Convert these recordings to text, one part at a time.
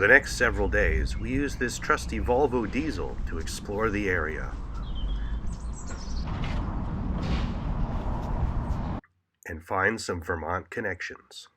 the next several days, we used this trusty Volvo diesel to explore the area and find some Vermont connections.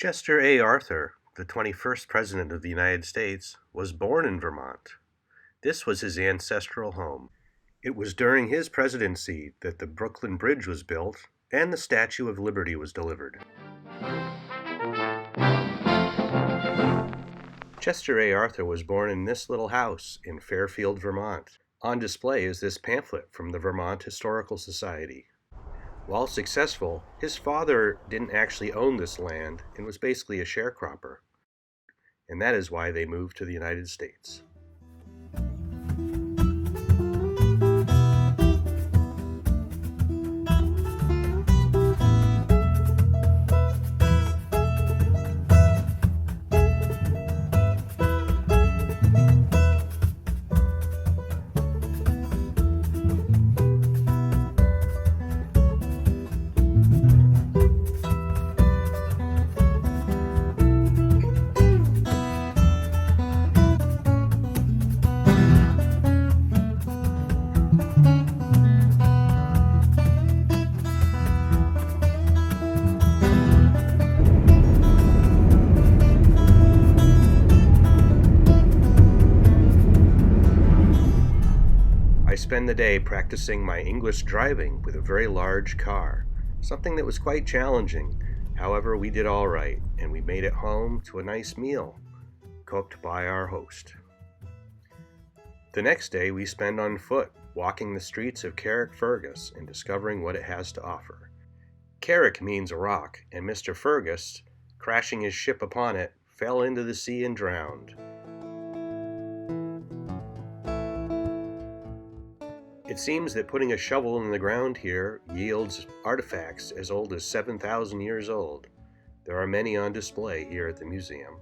Chester A. Arthur, the 21st President of the United States, was born in Vermont. This was his ancestral home. It was during his presidency that the Brooklyn Bridge was built and the Statue of Liberty was delivered. Chester A. Arthur was born in this little house in Fairfield, Vermont. On display is this pamphlet from the Vermont Historical Society. While successful, his father didn't actually own this land and was basically a sharecropper, and that is why they moved to the United States. I spend the day practicing my English driving with a very large car, something that was quite challenging. However, we did all right, and we made it home to a nice meal, cooked by our host. The next day we spend on foot, walking the streets of Carrickfergus and discovering what it has to offer. Carrick means a rock, and Mr. Fergus, crashing his ship upon it, fell into the sea and drowned. It seems that putting a shovel in the ground here yields artifacts as old as 7,000 years old. There are many on display here at the museum.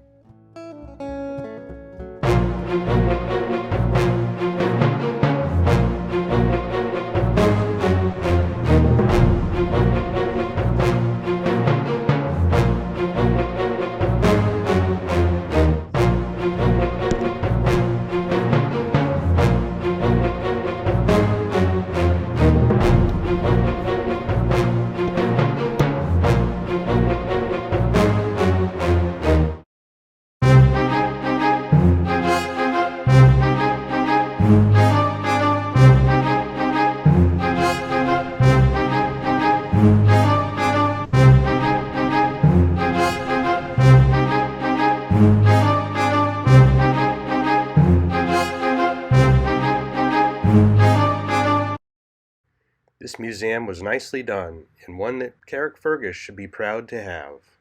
This museum was nicely done, and one that Carrickfergus should be proud to have.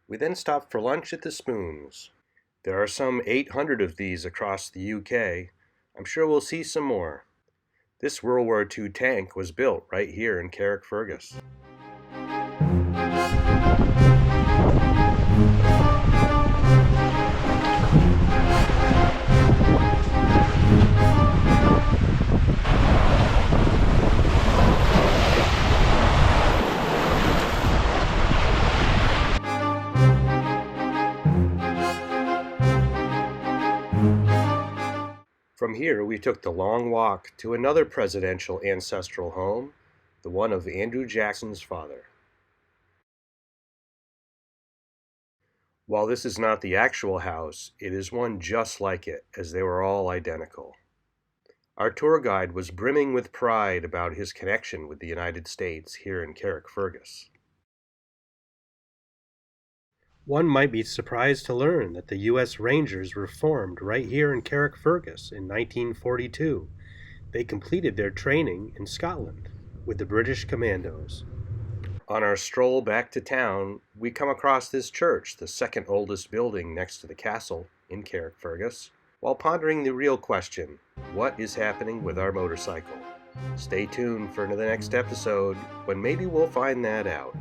We then stopped for lunch at the Spoons. There are some 800 of these across the UK. I'm sure we'll see some more. This World War II tank was built right here in Carrickfergus. From here, we took the long walk to another presidential ancestral home, the one of Andrew Jackson's father. While this is not the actual house, it is one just like it, as they were all identical. Our tour guide was brimming with pride about his connection with the United States here in Carrickfergus. One might be surprised to learn that the U.S. Rangers were formed right here in Carrickfergus in 1942. They completed their training in Scotland with the British Commandos. On our stroll back to town, we come across this church, the second oldest building next to the castle in Carrickfergus, while pondering the real question, what is happening with our motorcycle? Stay tuned for the next episode when maybe we'll find that out.